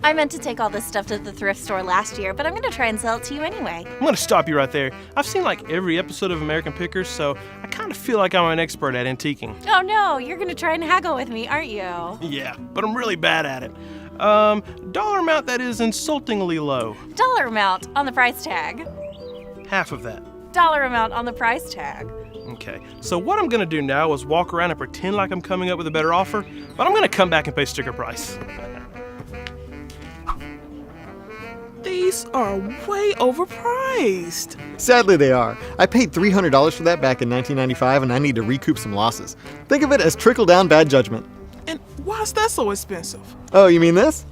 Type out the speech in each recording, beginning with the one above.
I meant to take all this stuff to the thrift store last year, but I'm gonna try and sell it to you anyway. I'm gonna stop you right there. I've seen like every episode of American Pickers, so I kind of feel like I'm an expert at antiquing. Oh no, you're gonna try and haggle with me, aren't you? Yeah, but I'm really bad at it. Dollar amount that is insultingly low. Dollar amount on the price tag. Half of that. Dollar amount on the price tag. Okay, so what I'm gonna do now is walk around and pretend like I'm coming up with a better offer, but I'm gonna come back and pay sticker price. These are way overpriced. Sadly, they are. I paid $300 for that back in 1995, and I need to recoup some losses. Think of it as trickle-down bad judgment. And why is that so expensive? Oh, you mean this?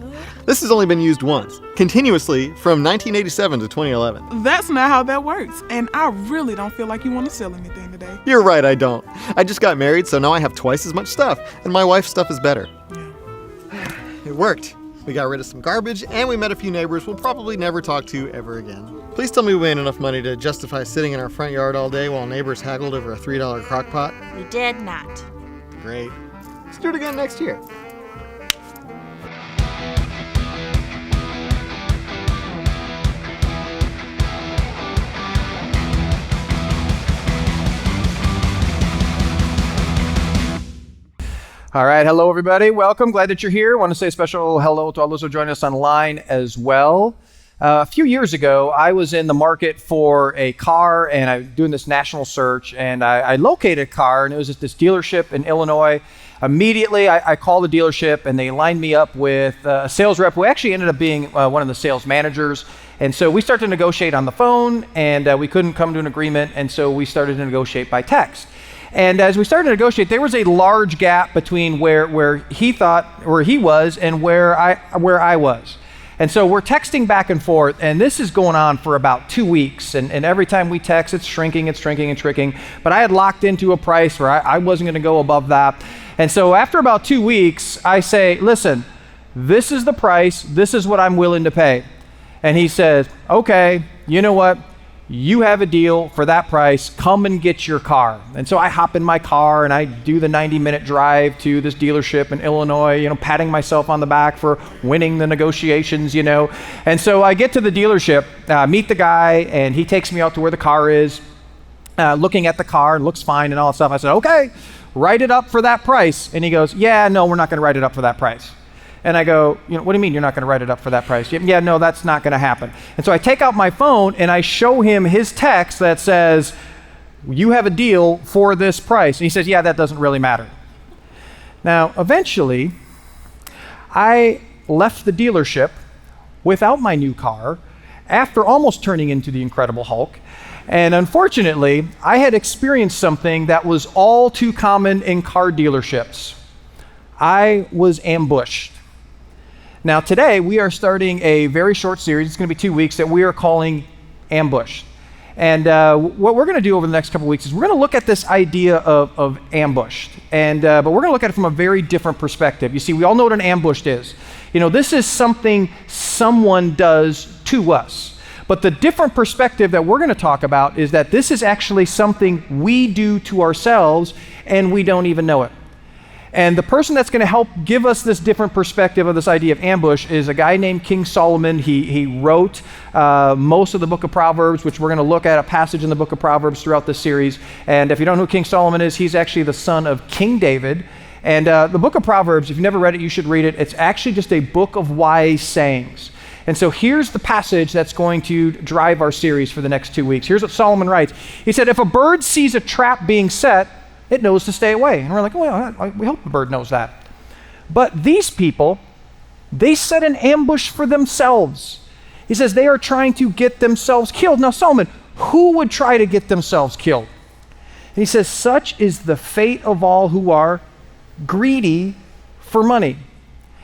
This has only been used once, continuously from 1987 to 2011. That's not how that works, and I really don't feel like you want to sell anything today. You're right, I don't. I just got married, so now I have twice as much stuff, and my wife's stuff is better. It worked. We got rid of some garbage, and we met a few neighbors we'll probably never talk to ever again. Please tell me we made enough money to justify sitting in our front yard all day while neighbors haggled over a $3 crock pot. We did not. Great. Let's do it again next year. All right, hello everybody. Welcome. Glad that you're here. Want to say a special hello to all those who are joining us online as well. A few years ago, I was in the market for a car, and I was doing this national search, and I located a car, and it was at this dealership in Illinois. Immediately, I called the dealership, and they lined me up with a sales rep who actually ended up being one of the sales managers. And so we started to negotiate on the phone, and we couldn't come to an agreement, and so we started to negotiate by text. And as we started to negotiate, there was a large gap between where he was and where I was. And so we're texting back and forth, and this is going on for about 2 weeks. And every time we text, it's shrinking. But I had locked into a price where I wasn't going to go above that. And so after about 2 weeks, I say, listen, this is the price. This is what I'm willing to pay. And he says, okay, you know what? You have a deal for that price. Come and get your car. And so I hop in my car and I do the 90-minute drive to this dealership in Illinois, patting myself on the back for winning the negotiations, And so I get to the dealership, meet the guy, and he takes me out to where the car is, looking at the car, and looks fine and all that stuff. I said, okay, write it up for that price. And he goes, yeah, no, we're not going to write it up for that price. And I go, what do you mean you're not going to write it up for that price? Yeah, no, that's not going to happen. And so I take out my phone and I show him his text that says, you have a deal for this price. And he says, yeah, that doesn't really matter. Now, eventually, I left the dealership without my new car after almost turning into the Incredible Hulk. And unfortunately, I had experienced something that was all too common in car dealerships. I was ambushed. Now today, we are starting a very short series, it's going to be 2 weeks, that we are calling Ambush. And what we're going to do over the next couple weeks is we're going to look at this idea of ambushed. But we're going to look at it from a very different perspective. You see, we all know what an ambush is. This is something someone does to us. But the different perspective that we're going to talk about is that this is actually something we do to ourselves and we don't even know it. And the person that's going to help give us this different perspective of this idea of ambush is a guy named King Solomon. He wrote most of the book of Proverbs, which we're going to look at a passage in the book of Proverbs throughout this series. And if you don't know who King Solomon is, he's actually the son of King David. And the book of Proverbs, if you've never read it, you should read it. It's actually just a book of wise sayings. And so here's the passage that's going to drive our series for the next 2 weeks. Here's what Solomon writes. He said, if a bird sees a trap being set, it knows to stay away. And we're like, well, we hope the bird knows that. But these people, they set an ambush for themselves. He says they are trying to get themselves killed. Now, Solomon, who would try to get themselves killed? And he says, such is the fate of all who are greedy for money.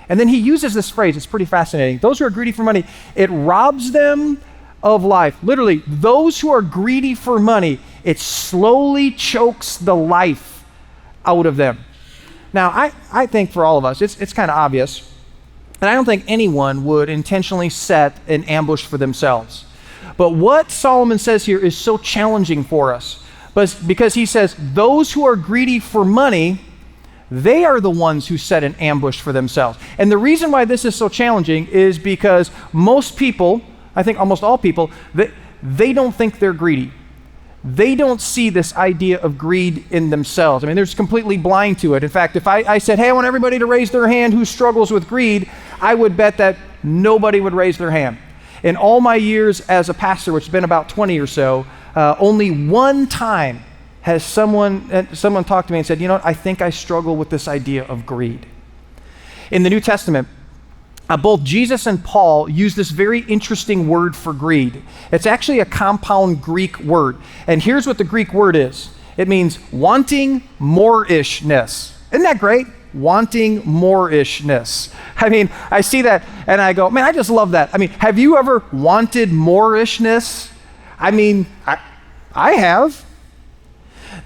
And then he uses this phrase, it's pretty fascinating. Those who are greedy for money, it robs them of life. Literally, those who are greedy for money, it slowly chokes the life out of them. Now, I think for all of us, it's kind of obvious, and I don't think anyone would intentionally set an ambush for themselves. But what Solomon says here is so challenging for us, because he says, those who are greedy for money, they are the ones who set an ambush for themselves. And the reason why this is so challenging is because most people, I think almost all people, they don't think they're greedy. They don't see this idea of greed in themselves. I mean, they're just completely blind to it. In fact, if I said, hey, I want everybody to raise their hand who struggles with greed, I would bet that nobody would raise their hand. In all my years as a pastor, which has been about 20 or so, only one time has someone talked to me and said, you know what, I think I struggle with this idea of greed. In the New Testament, both Jesus and Paul use this very interesting word for greed. It's actually a compound Greek word. And here's what the Greek word is. It means wanting more-ishness. Isn't that great? Wanting more-ishness. I mean, I see that and I go, man, I just love that. I mean, have you ever wanted more-ishness? I mean, I have.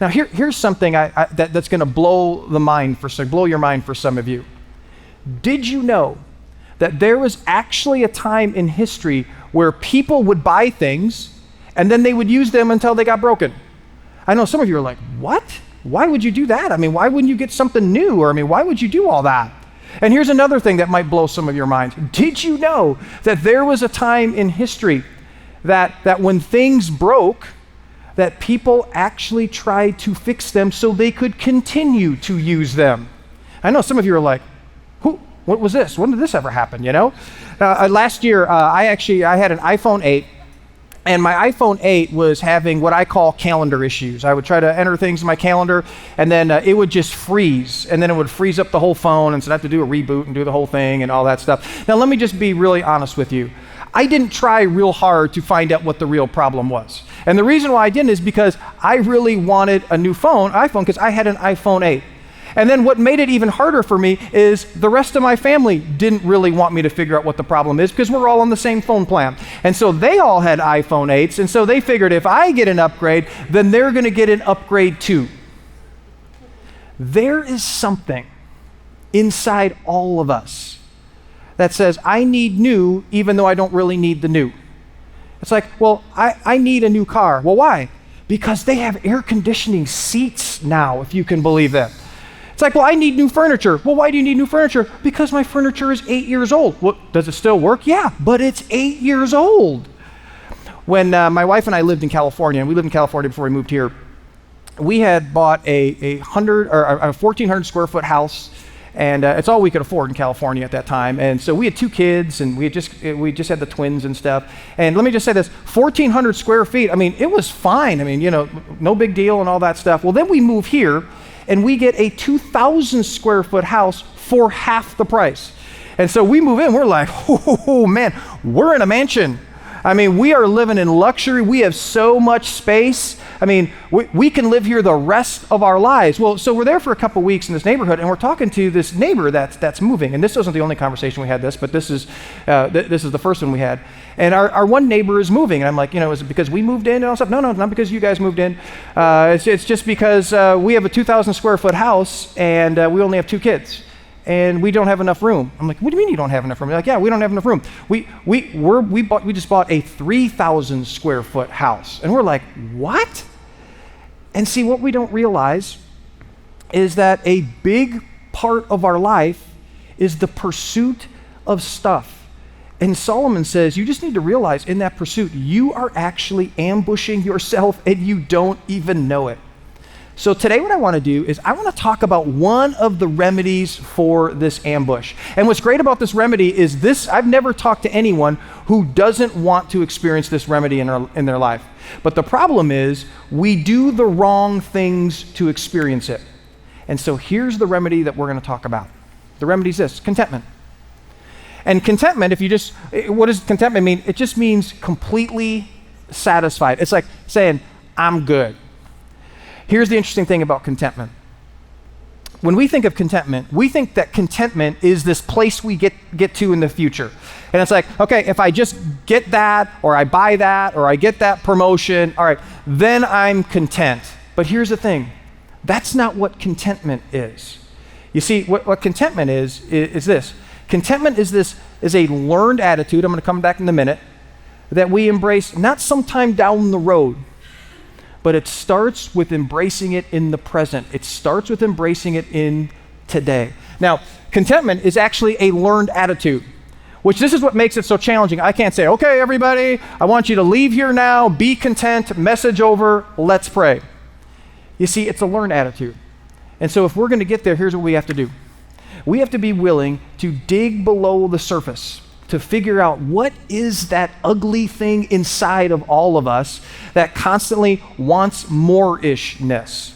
Now, here's something that's going to blow your mind for some of you. Did you know that there was actually a time in history where people would buy things and then they would use them until they got broken? I know some of you are like, what? Why would you do that? I mean, why wouldn't you get something new? Or, I mean, why would you do all that? And here's another thing that might blow some of your minds. Did you know that there was a time in history that when things broke, that people actually tried to fix them so they could continue to use them? I know some of you are like, what was this? When did this ever happen, you know? Last year, I had an iPhone 8, and my iPhone 8 was having what I call calendar issues. I would try to enter things in my calendar, and then it would just freeze, and then it would freeze up the whole phone, and so I'd have to do a reboot and do the whole thing and all that stuff. Now, let me just be really honest with you. I didn't try real hard to find out what the real problem was. And the reason why I didn't is because I really wanted a new iPhone, because I had an iPhone 8. And then what made it even harder for me is the rest of my family didn't really want me to figure out what the problem is because we're all on the same phone plan. And so they all had iPhone 8s, and so they figured if I get an upgrade, then they're going to get an upgrade too. There is something inside all of us that says, I need new even though I don't really need the new. It's like, well, I need a new car. Well, why? Because they have air conditioning seats now, if you can believe that. It's like, well, I need new furniture. Well, why do you need new furniture? Because my furniture is 8 years old. Well, does it still work? Yeah, but it's 8 years old. When my wife and I lived in California, and we lived in California before we moved here, we had bought a 1,400 square foot house, and it's all we could afford in California at that time. And so we had 2 kids, and we just had the twins and stuff. And let me just say this, 1,400 square feet, I mean, it was fine. I mean, you know, no big deal and all that stuff. Well, then we move here, and we get a 2,000 square foot house for half the price. And so we move in, we're like, oh man, we're in a mansion. I mean, we are living in luxury. We have so much space. I mean, we can live here the rest of our lives. Well, so we're there for a couple weeks in this neighborhood, and we're talking to this neighbor that's moving. And this wasn't the only conversation we had but this is the first one we had. And our one neighbor is moving, and I'm like, you know, is it because we moved in and all stuff? No, not because you guys moved in. It's just because we have a 2,000 square foot house, and we only have 2 kids. And we don't have enough room. I'm like, what do you mean you don't have enough room? They're like, yeah, we don't have enough room. We just bought a 3,000 square foot house. And we're like, what? And see, what we don't realize is that a big part of our life is the pursuit of stuff. And Solomon says, you just need to realize in that pursuit, you are actually ambushing yourself and you don't even know it. So today what I want to do is I want to talk about one of the remedies for this ambush. And what's great about this remedy is this, I've never talked to anyone who doesn't want to experience this remedy in their life. But the problem is we do the wrong things to experience it. And so here's the remedy that we're going to talk about. The remedy is this, contentment. And contentment, what does contentment mean? It just means completely satisfied. It's like saying, I'm good. Here's the interesting thing about contentment. When we think of contentment, we think that contentment is this place we get to in the future. And it's like, okay, if I just get that, or I buy that, or I get that promotion, all right, then I'm content. But here's the thing. That's not what contentment is. You see, what contentment is this. Contentment is a learned attitude, I'm going to come back in a minute, that we embrace not sometime down the road, but it starts with embracing it in the present. It starts with embracing it in today. Now, contentment is actually a learned attitude, which this is what makes it so challenging. I can't say, okay, everybody, I want you to leave here now, be content, message over, let's pray. You see, it's a learned attitude. And so if we're going to get there, here's what we have to do. We have to be willing to dig below the surface to figure out what is that ugly thing inside of all of us that constantly wants more-ishness.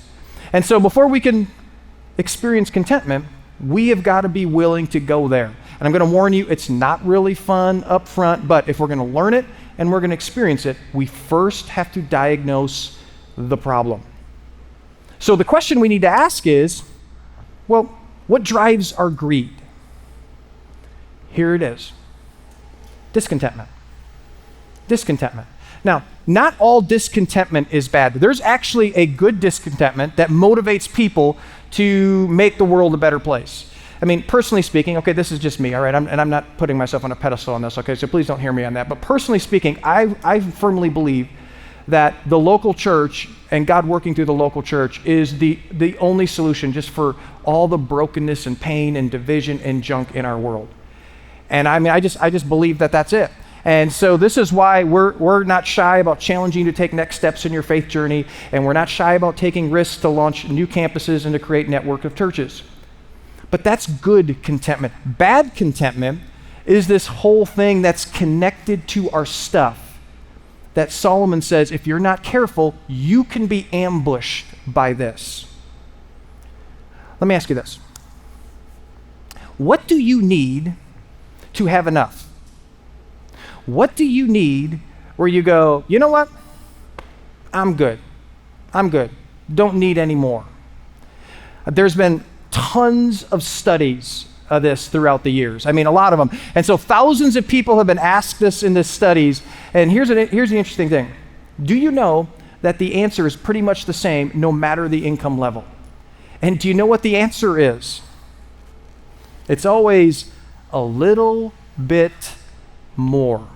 And so before we can experience contentment, we have got to be willing to go there. And I'm going to warn you, it's not really fun up front, but if we're going to learn it and we're going to experience it, we first have to diagnose the problem. So the question we need to ask is, well, what drives our greed? Here it is. Discontentment. Discontentment. Now, not all discontentment is bad. There's actually a good discontentment that motivates people to make the world a better place. I mean, personally speaking, okay, this is just me, all right? I'm not putting myself on a pedestal on this, okay? So please don't hear me on that. But personally speaking, I firmly believe that the local church and God working through the local church is the only solution just for all the brokenness and pain and division and junk in our world. And I mean, I just believe that that's it. And so this is why we're not shy about challenging you to take next steps in your faith journey, and we're not shy about taking risks to launch new campuses and to create network of churches. But that's good contentment. Bad contentment is this whole thing that's connected to our stuff that Solomon says, if you're not careful, you can be ambushed by this. Let me ask you this. What do you need to have enough? What do you need where you go, you know what? I'm good. Don't need any more. There's been tons of studies of this throughout the years. I mean, a lot of them. And so thousands of people have been asked this in the studies. And here's the interesting thing. Do you know that the answer is pretty much the same no matter the income level? And do you know what the answer is? It's always a little bit more.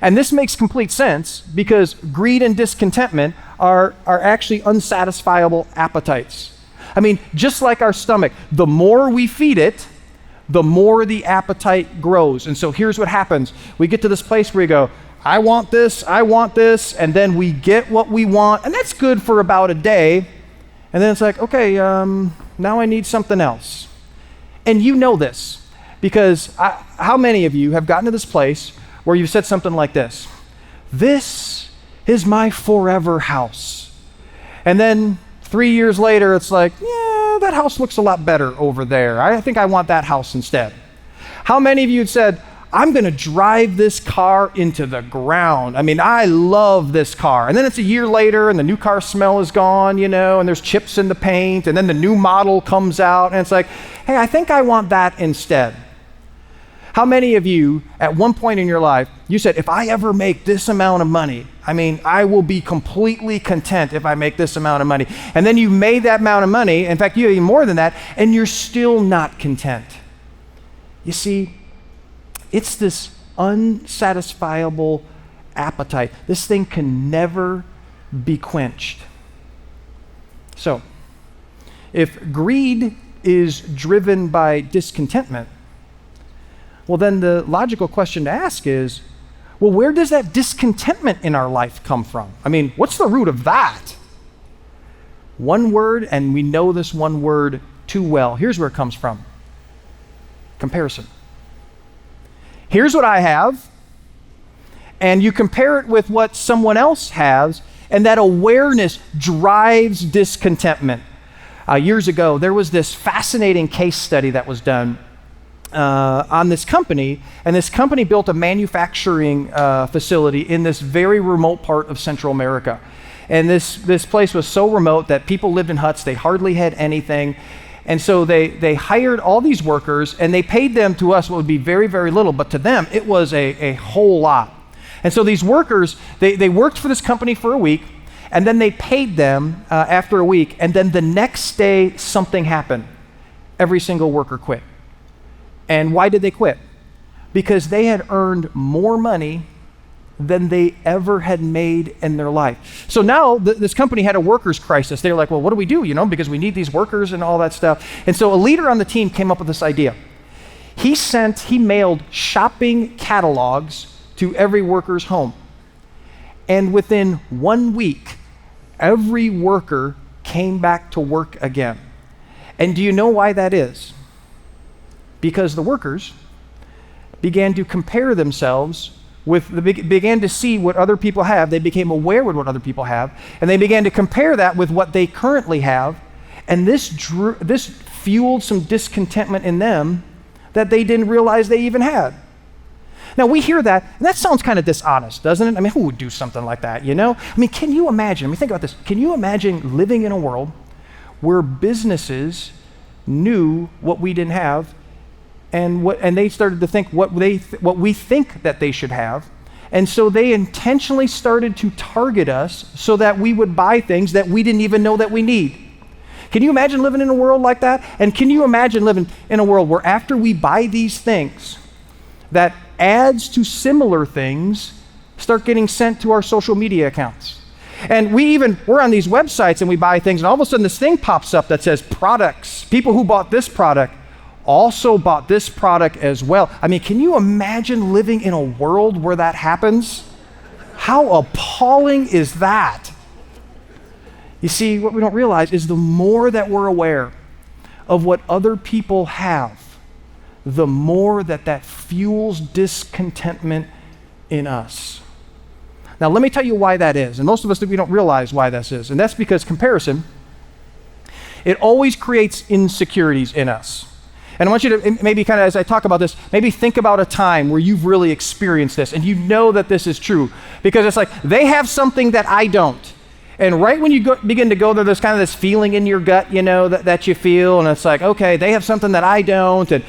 And this makes complete sense because greed and discontentment are actually unsatisfiable appetites. I mean, just like our stomach, the more we feed it, the more the appetite grows. And so here's what happens. We get to this place where we go, I want this, and then we get what we want, and that's good for about a day. And then it's like, okay, now I need something else. And you know this. Because how many of you have gotten to this place where you've said something like this? This is my forever house. And then 3 years later, it's like, yeah, that house looks a lot better over there. I think I want that house instead. How many of you had said, I'm going to drive this car into the ground. I mean, I love this car. And then it's a year later and the new car smell is gone, you know, and there's chips in the paint, and then the new model comes out and it's like, hey, I think I want that instead. How many of you, at one point in your life, you said, if I ever make this amount of money, I mean, I will be completely content if I make this amount of money. And then you made that amount of money, in fact, you even more than that, and you're still not content. You see, it's this unsatisfiable appetite. This thing can never be quenched. So, if greed is driven by discontentment, well, then the logical question to ask is, well, where does that discontentment in our life come from? I mean, what's the root of that? One word, and we know this one word too well. Here's where it comes from. Comparison. Here's what I have, and you compare it with what someone else has, and that awareness drives discontentment. Years ago, there was this fascinating case study that was done on this company, and this company built a manufacturing facility in this very remote part of Central America. And this place was so remote that people lived in huts, they hardly had anything. And so they hired all these workers, and they paid them, to us, what would be very, very little, but to them, it was a whole lot. And so these workers, they worked for this company for a week, and then they paid them after a week, and then the next day, something happened. Every single worker quit. And why did they quit? Because they had earned more money than they ever had made in their life. So now this company had a workers crisis. They were like, well, what do we do? Because we need these workers and all that stuff. And so a leader on the team came up with this idea. He mailed shopping catalogs to every worker's home. And within 1 week, every worker came back to work again. And do you know why that is? Because the workers began to compare themselves began to see what other people have. They became aware of what other people have, and they began to compare that with what they currently have. And this fueled some discontentment in them that they didn't realize they even had. Now we hear that, and that sounds kind of dishonest, doesn't it? Who would do something like that, can you imagine, think about this. Can you imagine living in a world where businesses knew what we didn't have, and they started to think what we think that they should have, and so they intentionally started to target us so that we would buy things that we didn't even know that we need. Can you imagine living in a world like that? And can you imagine living in a world where after we buy these things, that ads to similar things start getting sent to our social media accounts? And we're on these websites and we buy things, and all of a sudden this thing pops up that says products. People who bought this product also bought this product as well. Can you imagine living in a world where that happens? How appalling is that? You see, what we don't realize is the more that we're aware of what other people have, the more that fuels discontentment in us. Now, let me tell you why that is. And most of us, we don't realize why this is. And that's because comparison, it always creates insecurities in us. And I want you to maybe kind of, as I talk about this, maybe think about a time where you've really experienced this and you know that this is true. Because it's like, they have something that I don't. And right when you begin to go there, there's kind of this feeling in your gut, that you feel. And it's like, okay, they have something that I don't. And,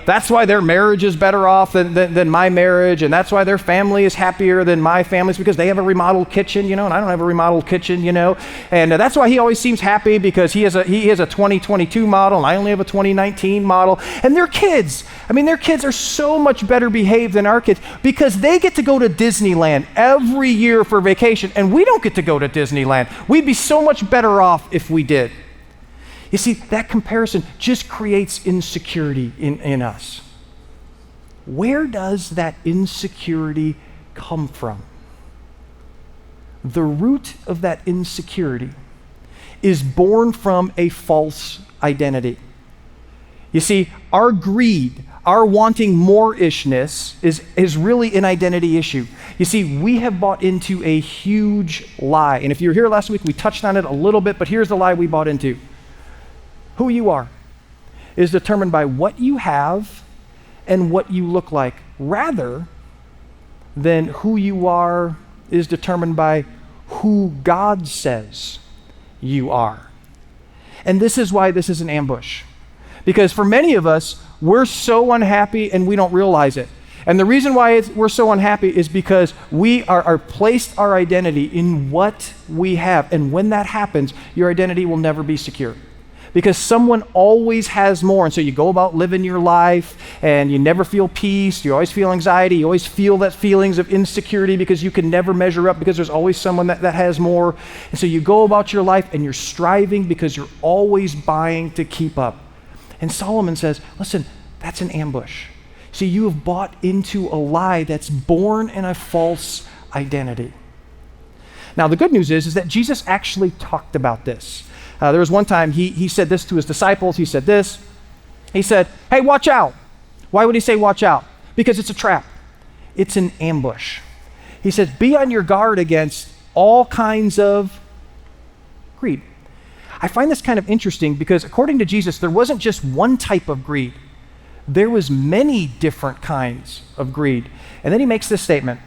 that's why their marriage is better off than my marriage. And that's why their family is happier than my family, is because they have a remodeled kitchen, and I don't have a remodeled kitchen, And that's why he always seems happy, because he has a 2022 model and I only have a 2019 model. And their kids are so much better behaved than our kids, because they get to go to Disneyland every year for vacation, and we don't get to go to Disneyland. We'd be so much better off if we did. You see, that comparison just creates insecurity in us. Where does that insecurity come from? The root of that insecurity is born from a false identity. You see, our greed, our wanting more-ishness is really an identity issue. You see, we have bought into a huge lie. And if you were here last week, we touched on it a little bit, but here's the lie we bought into. Who you are is determined by what you have and what you look like, rather than who you are is determined by who God says you are. And this is why this is an ambush. Because for many of us, we're so unhappy and we don't realize it. And the reason why we're so unhappy is because we are placed our identity in what we have. And when that happens, your identity will never be secure. Because someone always has more. And so you go about living your life and you never feel peace. You always feel anxiety. You always feel that feelings of insecurity because you can never measure up, because there's always someone that has more. And so you go about your life and you're striving because you're always buying to keep up. And Solomon says, listen, that's an ambush. See, you have bought into a lie that's born in a false identity. Now, the good news is that Jesus actually talked about this. There was one time he said this to his disciples. He said this. He said, hey, watch out. Why would he say watch out? Because it's a trap. It's an ambush. He says, be on your guard against all kinds of greed. I find this kind of interesting because according to Jesus, there wasn't just one type of greed. There was many different kinds of greed. And then he makes this statement: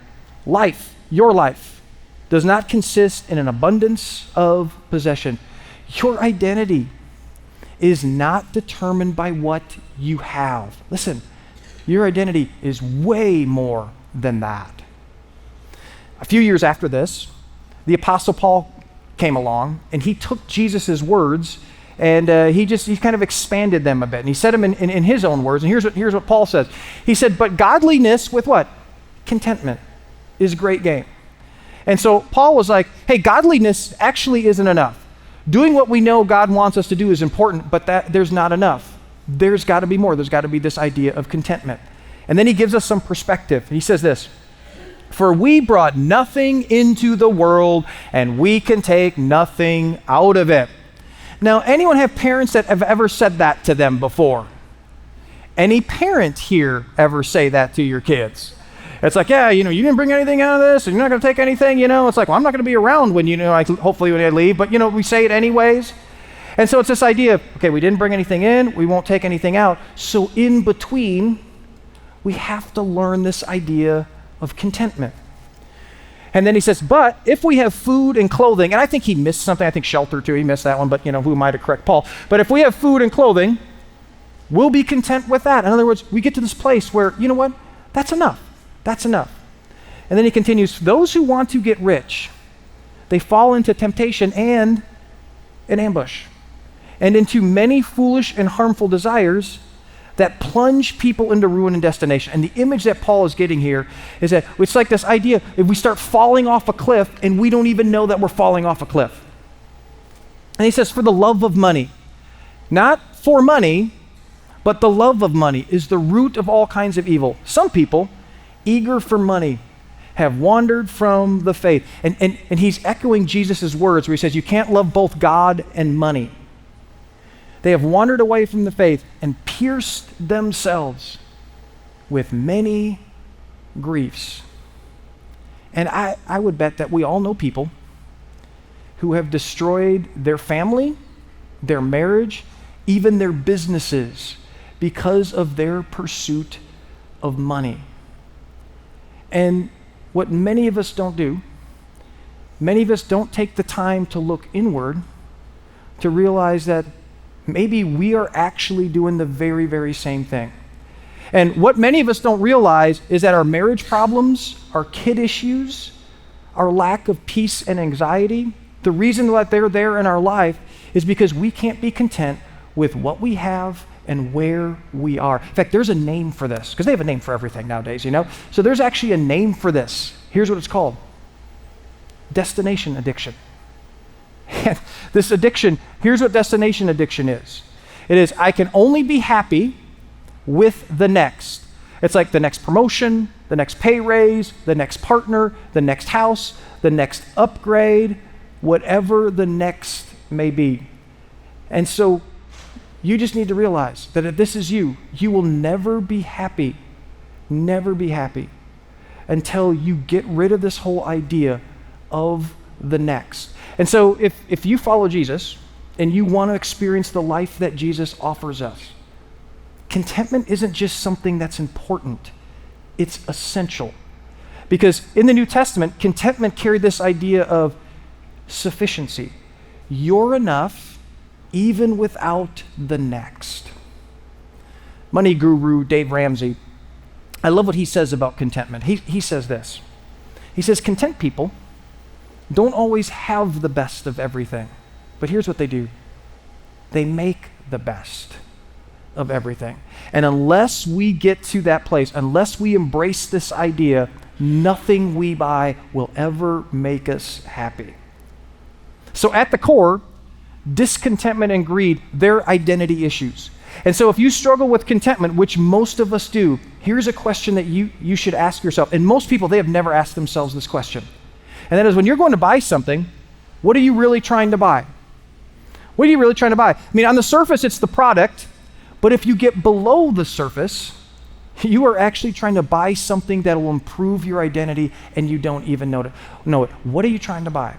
life, your life, does not consist in an abundance of possession. Your identity is not determined by what you have. Listen, your identity is way more than that. A few years after this, the Apostle Paul came along and he took Jesus' words and he kind of expanded them a bit, and he said them in his own words. And here's what Paul says. He said, but godliness with what? Contentment. is great gain. And so Paul was like, hey, godliness actually isn't enough. Doing what we know God wants us to do is important, but there's not enough. There's got to be more. There's got to be this idea of contentment. And then he gives us some perspective. He says this, for we brought nothing into the world, and we can take nothing out of it. Now, anyone have parents that have ever said that to them before? Any parent here ever say that to your kids? It's like, yeah, you didn't bring anything out of this, and you're not going to take anything, It's like, well, I'm not going to be around when, hopefully when I leave, but, we say it anyways. And so it's this idea of, okay, we didn't bring anything in, we won't take anything out. So in between, we have to learn this idea of contentment. And then he says, but if we have food and clothing, and I think he missed something, I think shelter too, he missed that one, but who am I to correct Paul? But if we have food and clothing, we'll be content with that. In other words, we get to this place where, you know what, that's enough. That's enough. And then he continues, those who want to get rich, they fall into temptation and an ambush, and into many foolish and harmful desires that plunge people into ruin and destination. And the image that Paul is getting here is that it's like this idea, if we start falling off a cliff and we don't even know that we're falling off a cliff. And he says, for the love of money, not for money, but the love of money is the root of all kinds of evil. Some people, eager for money, have wandered from the faith. And he's echoing Jesus' words where he says, you can't love both God and money. They have wandered away from the faith and pierced themselves with many griefs. And I would bet that we all know people who have destroyed their family, their marriage, even their businesses because of their pursuit of money. And what many of us don't do, many of us don't take the time to look inward to realize that maybe we are actually doing the very, very same thing. And what many of us don't realize is that our marriage problems, our kid issues, our lack of peace and anxiety, the reason that they're there in our life is because we can't be content with what we have and where we are. In fact, there's a name for this, because they have a name for everything nowadays, So there's actually a name for this. Here's what it's called: destination addiction. This addiction, here's what destination addiction is. It is, I can only be happy with the next. It's like the next promotion, the next pay raise, the next partner, the next house, the next upgrade, whatever the next may be. And so you just need to realize that if this is you, you will never be happy until you get rid of this whole idea of the next. And so if you follow Jesus and you want to experience the life that Jesus offers us, contentment isn't just something that's important, it's essential. Because in the New Testament, contentment carried this idea of sufficiency. You're enough even without the next. Money guru Dave Ramsey, I love what he says about contentment. He says this. He says, content people don't always have the best of everything, but here's what they do. They make the best of everything. And unless we get to that place, unless we embrace this idea, nothing we buy will ever make us happy. So at the core, discontentment and greed, they're identity issues. And so if you struggle with contentment, which most of us do, here's a question that you should ask yourself. And most people, they have never asked themselves this question. And that is, when you're going to buy something, what are you really trying to buy? What are you really trying to buy? I mean, on the surface, it's the product, but if you get below the surface, you are actually trying to buy something that will improve your identity and you don't even know it. What are you trying to buy?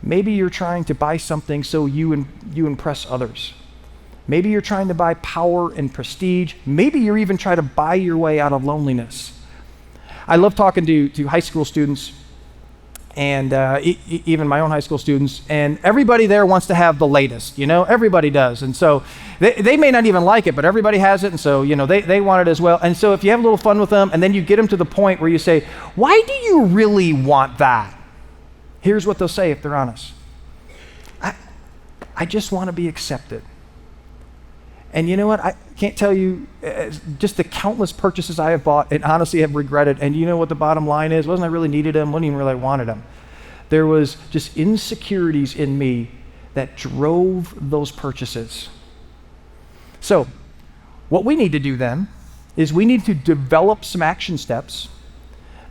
Maybe you're trying to buy something so you impress others. Maybe you're trying to buy power and prestige. Maybe you're even trying to buy your way out of loneliness. I love talking to high school students and even my own high school students, and everybody there wants to have the latest, everybody does. And so they may not even like it, but everybody has it, and so, they want it as well. And so if you have a little fun with them, and then you get them to the point where you say, why do you really want that? Here's what they'll say if they're honest. I just want to be accepted. And you know what? I can't tell you just the countless purchases I have bought and honestly have regretted. And you know what the bottom line is? Wasn't I really needed them? Wasn't even really wanted them. There was just insecurities in me that drove those purchases. So what we need to do then is we need to develop some action steps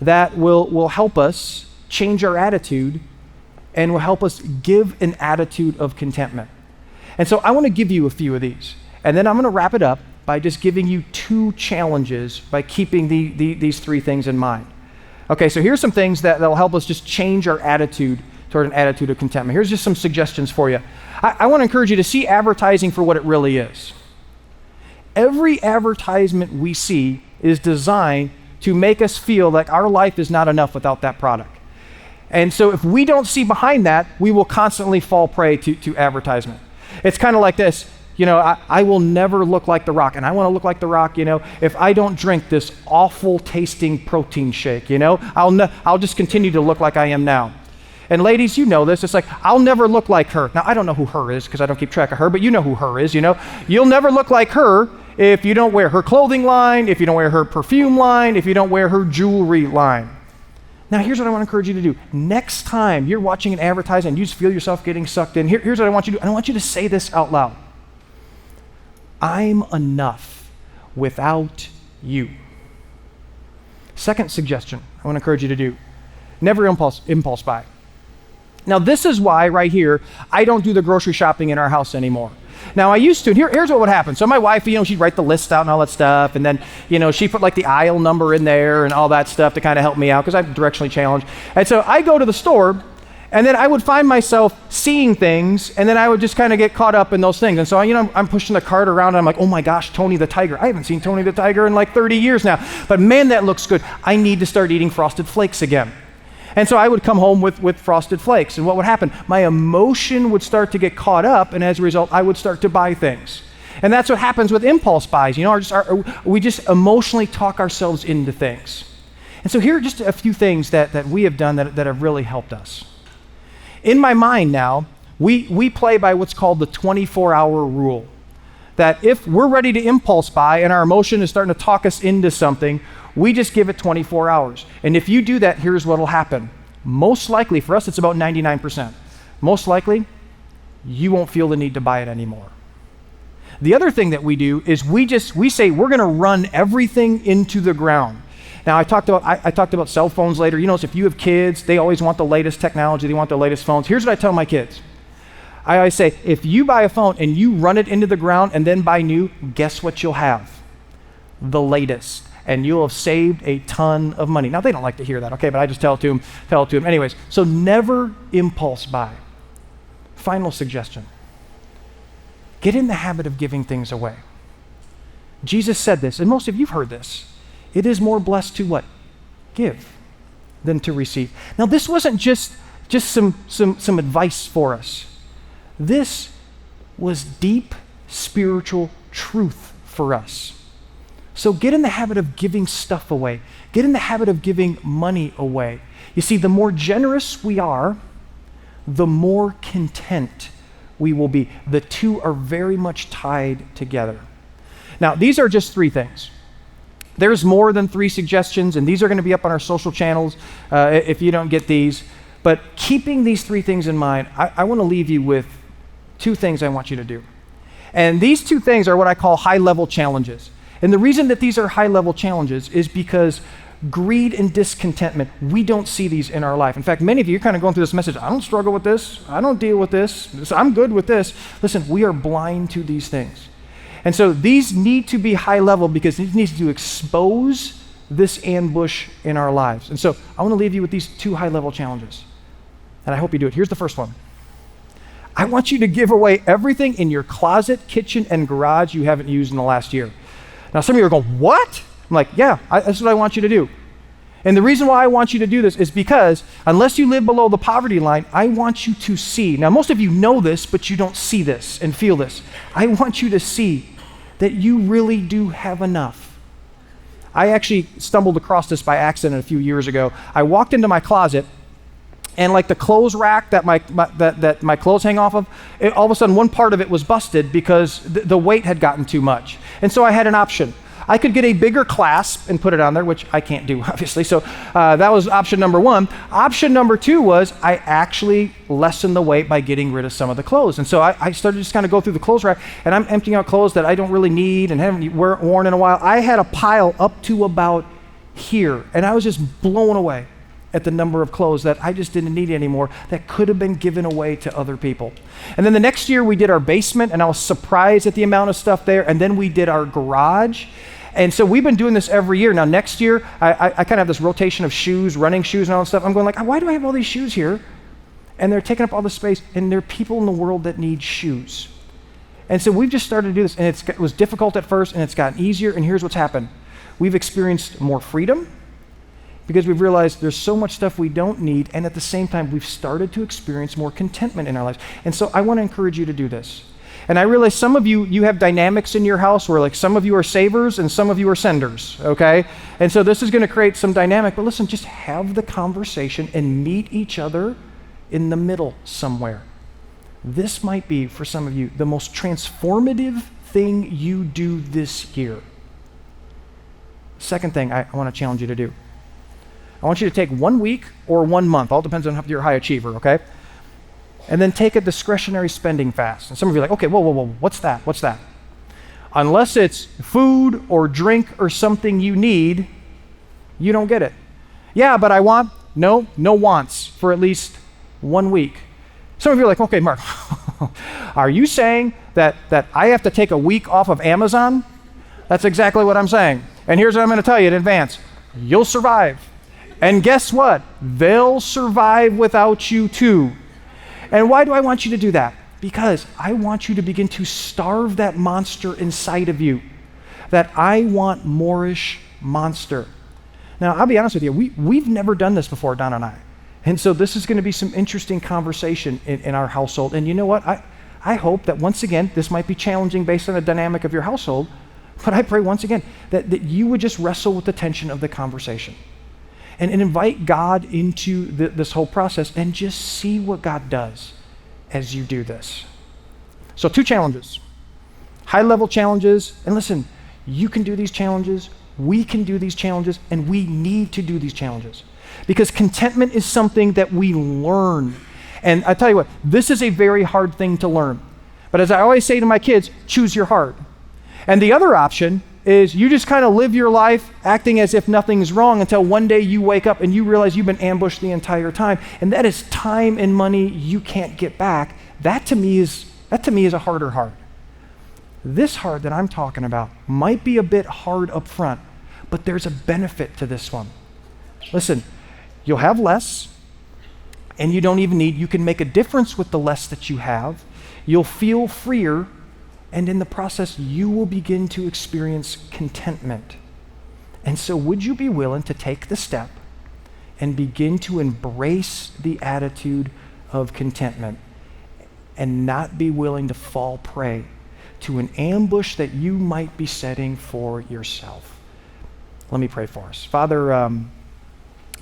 that will help us change our attitude and will help us give an attitude of contentment. And so I want to give you a few of these. And then I'm going to wrap it up by just giving you 2 challenges by keeping these 3 things in mind. Okay, so here's some things that will help us just change our attitude toward an attitude of contentment. Here's just some suggestions for you. I want to encourage you to see advertising for what it really is. Every advertisement we see is designed to make us feel like our life is not enough without that product. And so if we don't see behind that, we will constantly fall prey to advertisement. It's kind of like this, I will never look like The Rock, and I want to look like The Rock, if I don't drink this awful tasting protein shake, I'll just continue to look like I am now. And ladies, you know this, it's like, I'll never look like her. Now, I don't know who her is because I don't keep track of her, but you know who her is, You'll never look like her if you don't wear her clothing line, if you don't wear her perfume line, if you don't wear her jewelry line. Now, here's what I want to encourage you to do. Next time you're watching an advertisement and you just feel yourself getting sucked in, here's what I want you to do. I want you to say this out loud. I'm enough without you. Second suggestion I want to encourage you to do. Never impulse buy. Now, this is why right here, I don't do the grocery shopping in our house anymore. Now, I used to, and here's what would happen. So my wife, she'd write the list out and all that stuff, and then, she put like the aisle number in there and all that stuff to kind of help me out because I'm directionally challenged. And so I go to the store, and then I would find myself seeing things, and then I would just kind of get caught up in those things. And so, I'm pushing the cart around, and I'm like, oh my gosh, Tony the Tiger. I haven't seen Tony the Tiger in like 30 years now. But man, that looks good. I need to start eating Frosted Flakes again. And so I would come home with Frosted Flakes, and what would happen? My emotion would start to get caught up, and as a result, I would start to buy things. And that's what happens with impulse buys. We just emotionally talk ourselves into things. And so here are just a few things that we have done that have really helped us. In my mind now, we play by what's called the 24-hour rule. That if we're ready to impulse buy and our emotion is starting to talk us into something, we just give it 24 hours. And if you do that, here's what will happen. Most likely, for us, it's about 99%. Most likely, you won't feel the need to buy it anymore. The other thing that we do is we say we're going to run everything into the ground. Now, I talked about cell phones later. So if you have kids, they always want the latest technology. They want the latest phones. Here's what I tell my kids. I always say, if you buy a phone and you run it into the ground and then buy new, guess what you'll have? The latest. And you'll have saved a ton of money. Now, they don't like to hear that, okay, but I just tell it to them. Anyways, so never impulse buy. Final suggestion. Get in the habit of giving things away. Jesus said this, and most of you have heard this. It is more blessed to what? Give than to receive. Now, this wasn't just some advice for us. This was deep spiritual truth for us. So get in the habit of giving stuff away. Get in the habit of giving money away. You see, the more generous we are, the more content we will be. The two are very much tied together. Now, these are just 3 things. There's more than 3 suggestions, and these are going to be up on our social channels if you don't get these. But keeping these 3 things in mind, I want to leave you with 2 things I want you to do. And these 2 things are what I call high-level challenges. And the reason that these are high-level challenges is because greed and discontentment, we don't see these in our life. In fact, many of you are kind of going through this message, I don't struggle with this, I don't deal with this, I'm good with this. Listen, we are blind to these things. And so these need to be high-level because these need to expose this ambush in our lives. And so I want to leave you with these 2 high-level challenges. And I hope you do it. Here's the first one. I want you to give away everything in your closet, kitchen, and garage you haven't used in the last year. Now, some of you are going, what? I'm like, yeah, that's what I want you to do. And the reason why I want you to do this is because unless you live below the poverty line, I want you to see. Now, most of you know this, but you don't see this and feel this. I want you to see that you really do have enough. I actually stumbled across this by accident a few years ago. I walked into my closet And like the clothes rack that my clothes hang off of, all of a sudden one part of it was busted because the weight had gotten too much. And so I had an option. I could get a bigger clasp and put it on there, which I can't do, obviously. So that was option number one. Option number two was I actually lessened the weight by getting rid of some of the clothes. And so I started to just kind of go through the clothes rack, and I'm emptying out clothes that I don't really need and haven't worn in a while. I had a pile up to about here, and I was just blown away at the number of clothes that I just didn't need anymore that could have been given away to other people. And then the next year we did our basement, and I was surprised at the amount of stuff there. And then we did our garage. And so we've been doing this every year. Now next year, I kind of have this rotation of shoes, running shoes and all that stuff. I'm going like, why do I have all these shoes here? And they're taking up all the space, and there are people in the world that need shoes. And so we've just started to do this, and it was difficult at first, and it's gotten easier, and here's what's happened. We've experienced more freedom, because we've realized there's so much stuff we don't need, and at the same time, we've started to experience more contentment in our lives. And so I want to encourage you to do this. And I realize some of you have dynamics in your house where like some of you are savers and some of you are senders, okay? And so this is going to create some dynamic, but listen, just have the conversation and meet each other in the middle somewhere. This might be, for some of you, the most transformative thing you do this year. Second thing I want to challenge you to do. I want you to take 1 week or 1 month, all depends on if you're a high achiever, okay? And then take a discretionary spending fast. And some of you are like, okay, whoa, what's that? What's that? Unless it's food or drink or something you need, you don't get it. Yeah, but I want, no wants for at least 1 week. Some of you are like, okay, Mark, are you saying that I have to take a week off of Amazon? That's exactly what I'm saying. And here's what I'm going to tell you in advance. You'll survive. And guess what? They'll survive without you too. And why do I want you to do that? Because I want you to begin to starve that monster inside of you. That I want more-ish monster. Now, I'll be honest with you, we've never done this before, Don and I. And so this is going to be some interesting conversation in our household. And you know what? I hope that once again, this might be challenging based on the dynamic of your household, but I pray once again that you would just wrestle with the tension of the conversation. And invite God into this whole process and just see what God does as you do this. So 2 challenges, high-level challenges. And listen, you can do these challenges, we can do these challenges, and we need to do these challenges. Because contentment is something that we learn. And I tell you what, this is a very hard thing to learn. But as I always say to my kids, choose your heart. And the other option is you just kind of live your life acting as if nothing's wrong until one day you wake up and you realize you've been ambushed the entire time. And that is time and money you can't get back. That to me is a harder heart. This heart that I'm talking about might be a bit hard up front, but there's a benefit to this one. Listen, you'll have less, and you don't even need, you can make a difference with the less that you have. You'll feel freer, and in the process, you will begin to experience contentment. And so would you be willing to take the step and begin to embrace the attitude of contentment and not be willing to fall prey to an ambush that you might be setting for yourself? Let me pray for us. Father,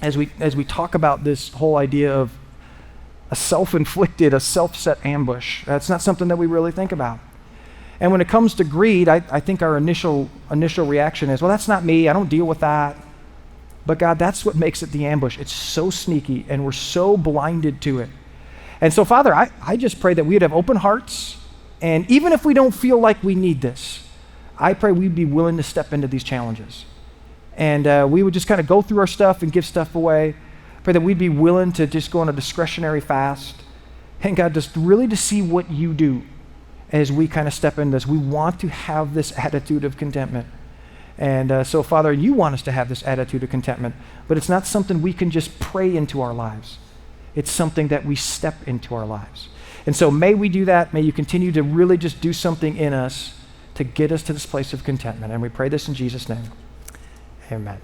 as we talk about this whole idea of a self-inflicted, a self-set ambush, that's not something that we really think about. And when it comes to greed, I think our initial reaction is, well, that's not me. I don't deal with that. But God, that's what makes it the ambush. It's so sneaky, and we're so blinded to it. And so, Father, I just pray that we'd have open hearts, and even if we don't feel like we need this, I pray we'd be willing to step into these challenges. And we would just kind of go through our stuff and give stuff away. Pray that we'd be willing to just go on a discretionary fast. And God, just really to see what you do as we kind of step into this. We want to have this attitude of contentment. And so, Father, you want us to have this attitude of contentment, but it's not something we can just pray into our lives. It's something that we step into our lives. And so may we do that. May you continue to really just do something in us to get us to this place of contentment. And we pray this in Jesus' name. Amen.